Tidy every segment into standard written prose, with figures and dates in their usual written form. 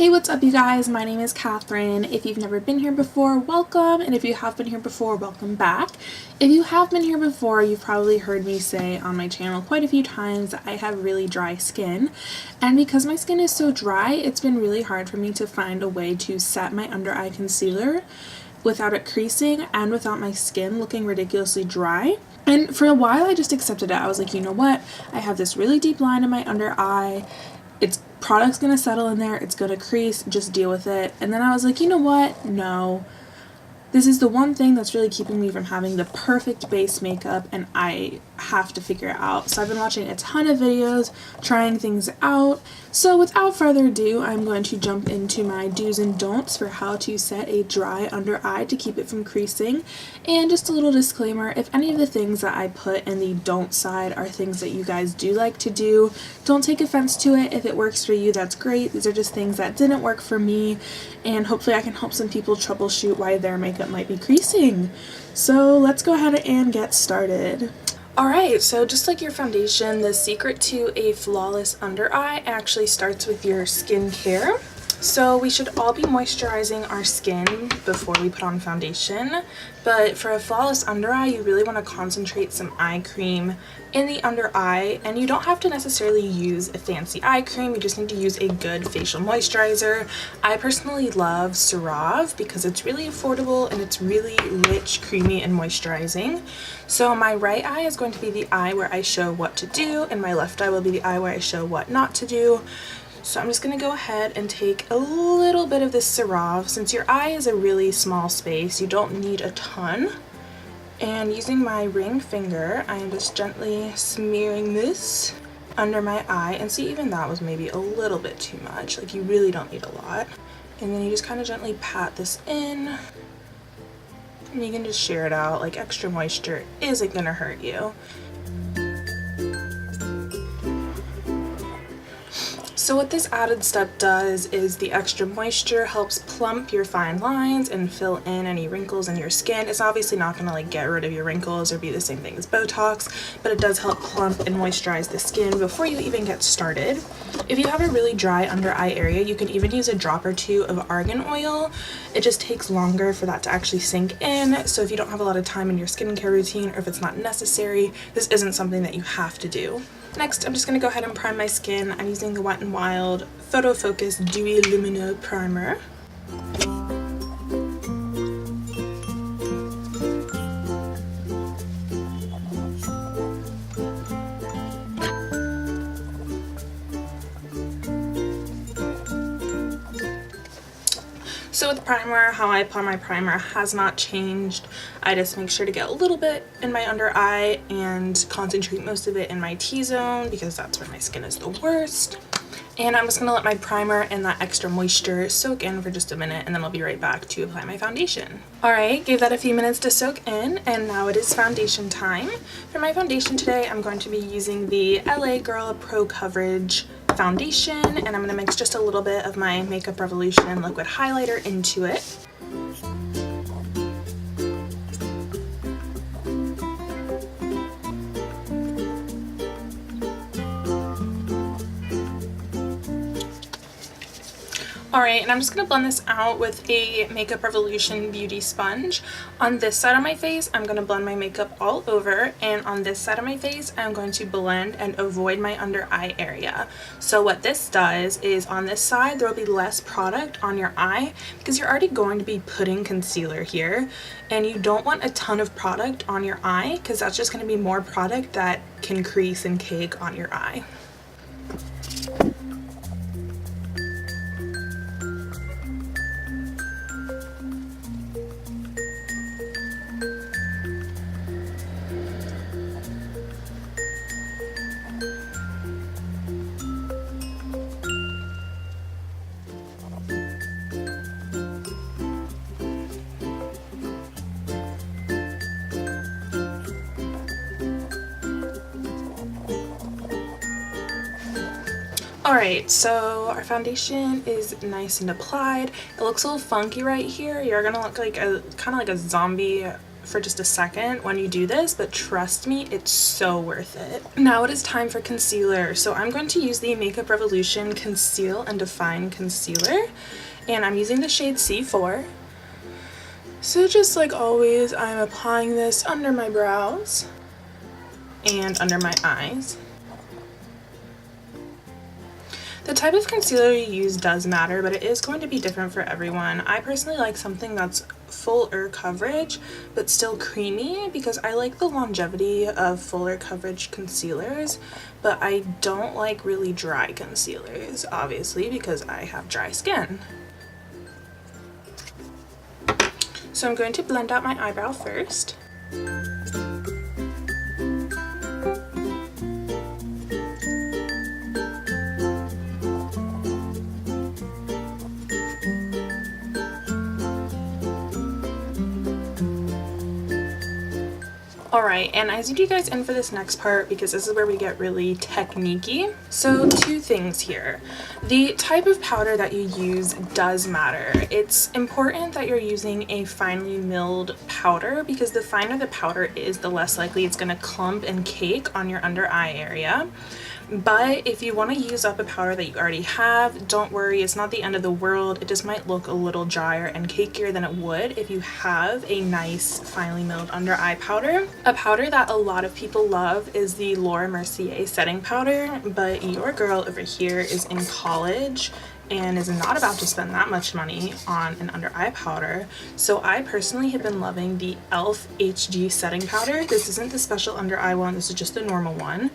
Hey, what's up you guys? My name is Catherine. If you've never been here before, welcome, and if you have been here before, welcome back. If you have been here before, you've probably heard me say on my channel quite a few times that I have really dry skin, and because my skin is so dry, it's been really hard for me to find a way to set my under eye concealer without it creasing and without my skin looking ridiculously dry. And for a while I just accepted it. I was like, you know what? I have this really deep line in my under eye. It's product's gonna settle in there, it's gonna crease, just deal with it. And then I was like, you know what? No. This is the one thing that's really keeping me from having the perfect base makeup, and I have to figure it out. So I've been watching a ton of videos, trying things out. So without further ado, I'm going to jump into my do's and don'ts for how to set a dry under eye to keep it from creasing. And just a little disclaimer, if any of the things that I put in the don't side are things that you guys do like to do, don't take offense to it. If it works for you, that's great. These are just things that didn't work for me, and hopefully I can help some people troubleshoot why their makeup might be creasing. So let's go ahead and get started. Alright, so just like your foundation, the secret to a flawless under eye actually starts with your skincare. So we should all be moisturizing our skin before we put on foundation, but for a flawless under eye, you really want to concentrate some eye cream in the under eye, and you don't have to necessarily use a fancy eye cream, you just need to use a good facial moisturizer. I personally love Cerave because it's really affordable and it's really rich, creamy, and moisturizing. So my right eye is going to be the eye where I show what to do, and my left eye will be the eye where I show what not to do. So I'm just going to go ahead and take a little bit of this Cerave. Since your eye is a really small space, you don't need a ton. And using my ring finger, I am just gently smearing this under my eye. And see, even that was maybe a little bit too much. Like, you really don't need a lot. And then you just kind of gently pat this in. And you can just share it out. Like, extra moisture isn't going to hurt you. So what this added step does is the extra moisture helps plump your fine lines and fill in any wrinkles in your skin. It's obviously not going to like get rid of your wrinkles or be the same thing as Botox, but it does help plump and moisturize the skin before you even get started. If you have a really dry under eye area, you can even use a drop or two of argan oil. It just takes longer for that to actually sink in, so if you don't have a lot of time in your skincare routine or if it's not necessary, this isn't something that you have to do. Next, I'm just going to go ahead and prime my skin. I'm using the Wet n Wild Photo Focus Dewy Lumineux Primer. So with primer, how I apply my primer has not changed. I just make sure to get a little bit in my under eye and concentrate most of it in my T-zone because that's where my skin is the worst. And I'm just going to let my primer and that extra moisture soak in for just a minute, and then I'll be right back to apply my foundation. Alright, gave that a few minutes to soak in, and now it is foundation time. For my foundation today, I'm going to be using the LA Girl Pro Coverage foundation, and I'm going to mix just a little bit of my Makeup Revolution liquid highlighter into it. Alright, and I'm just going to blend this out with a Makeup Revolution Beauty Sponge. On this side of my face, I'm going to blend my makeup all over, and on this side of my face, I'm going to blend and avoid my under eye area. So what this does is on this side, there will be less product on your eye because you're already going to be putting concealer here, and you don't want a ton of product on your eye because that's just going to be more product that can crease and cake on your eye. Alright, so our foundation is nice and applied. It looks a little funky right here. You're gonna look like a kind of like a zombie for just a second when you do this, but trust me, it's so worth it. Now it is time for concealer. So I'm going to use the Makeup Revolution Conceal and Define Concealer, and I'm using the shade C4. So just like always, I'm applying this under my brows and under my eyes. The type of concealer you use does matter, but it is going to be different for everyone. I personally like something that's fuller coverage but still creamy because I like the longevity of fuller coverage concealers, but I don't like really dry concealers, obviously, because I have dry skin. So I'm going to blend out my eyebrow first. Alright, and I zoomed you guys in for this next part because this is where we get really techniquey. So 2 things here. The type of powder that you use does matter. It's important that you're using a finely milled powder because the finer the powder is, the less likely it's going to clump and cake on your under eye area. But if you want to use up a powder that you already have, don't worry, it's not the end of the world. It just might look a little drier and cakier than it would if you have a nice finely milled under eye powder. A powder that a lot of people love is the Laura Mercier setting powder, but your girl over here is in college and is not about to spend that much money on an under eye powder. So I personally have been loving the e.l.f. HG setting powder. This isn't the special under eye one, this is just the normal one.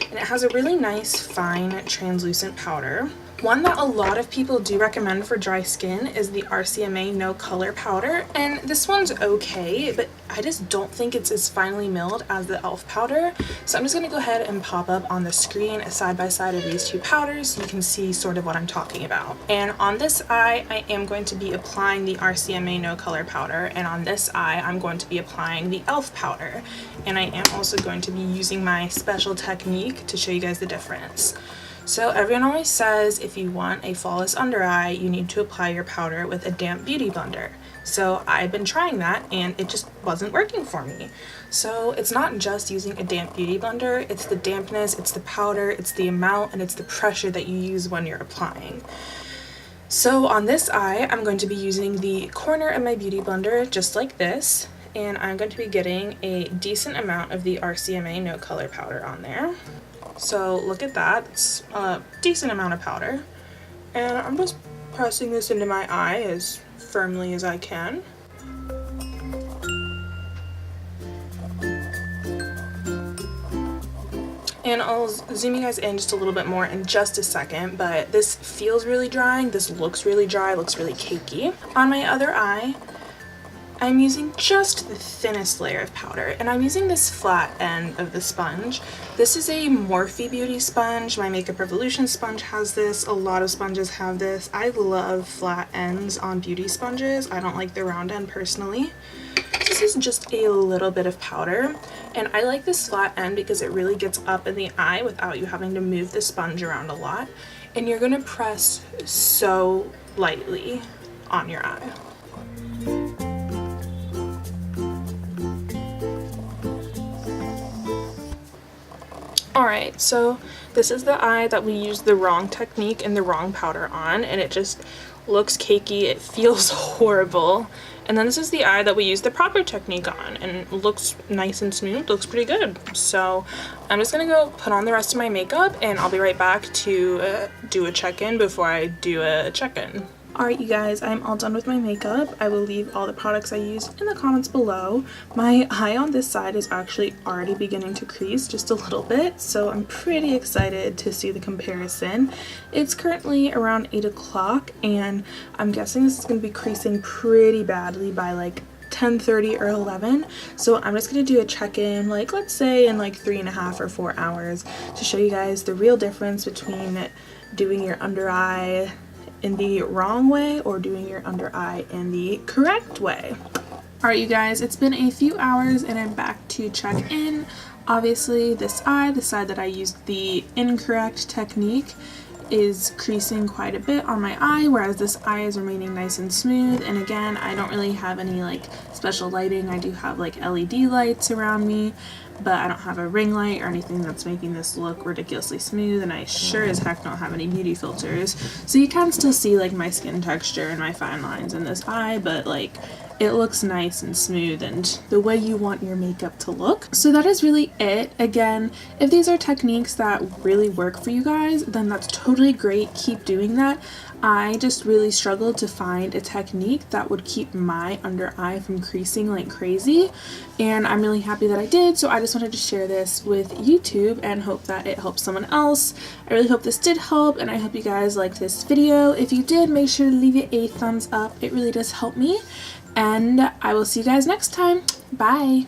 And it has a really nice, fine, translucent powder. One that a lot of people do recommend for dry skin is the RCMA No Color powder, and this one's okay, but I just don't think it's as finely milled as the e.l.f. powder. So I'm just going to go ahead and pop up on the screen a side by side of these 2 powders so you can see sort of what I'm talking about. And on this eye, I am going to be applying the RCMA No Color powder, and on this eye, I'm going to be applying the e.l.f. powder. And I am also going to be using my special technique to show you guys the difference. So everyone always says if you want a flawless under eye, you need to apply your powder with a damp beauty blender. So I've been trying that and it just wasn't working for me. So it's not just using a damp beauty blender, it's the dampness, it's the powder, it's the amount, and it's the pressure that you use when you're applying. So on this eye, I'm going to be using the corner of my beauty blender just like this, and I'm going to be getting a decent amount of the RCMA No Color powder on there. So look at that, it's a decent amount of powder. And I'm just pressing this into my eye as firmly as I can. And I'll zoom you guys in just a little bit more in just a second, but this feels really drying, this looks really dry, looks really cakey. On my other eye, I'm using just the thinnest layer of powder, and I'm using this flat end of the sponge. This is a Morphe beauty sponge. My Makeup Revolution sponge has this. A lot of sponges have this. I love flat ends on beauty sponges. I don't like the round end personally. This is just a little bit of powder, and I like this flat end because it really gets up in the eye without you having to move the sponge around a lot, and you're gonna press so lightly on your eye. Alright, so this is the eye that we used the wrong technique and the wrong powder on, and it just looks cakey, it feels horrible. And then this is the eye that we used the proper technique on, and it looks nice and smooth, looks pretty good. So I'm just gonna go put on the rest of my makeup, and I'll be right back to do a check-in before I do a check-in. Alright you guys, I'm all done with my makeup. I will leave all the products I used in the comments below. My eye on this side is actually already beginning to crease just a little bit, so I'm pretty excited to see the comparison. It's currently around 8 o'clock, and I'm guessing this is going to be creasing pretty badly by like 10:30 or 11, so I'm just going to do a check-in, like let's say in like 3.5 or 4 hours, to show you guys the real difference between doing your under eye in the wrong way or doing your under eye in the correct way. Alright you guys, it's been a few hours and I'm back to check in. Obviously this eye, the side that I used the incorrect technique, is creasing quite a bit on my eye, whereas this eye is remaining nice and smooth. And again, I don't really have any like special lighting. I do have like LED lights around me, but I don't have a ring light or anything that's making this look ridiculously smooth, and I sure as heck don't have any beauty filters. So you can still see like my skin texture and my fine lines in this eye, but like it looks nice and smooth and the way you want your makeup to look. So that is really it. Again, if these are techniques that really work for you guys, then that's totally great. Keep doing that. I just really struggled to find a technique that would keep my under eye from creasing like crazy, and I'm really happy that I did. So I just wanted to share this with YouTube and hope that it helps someone else. I really hope this did help, and I hope you guys liked this video. If you did, make sure to leave it a thumbs up. It really does help me, and I will see you guys next time. Bye!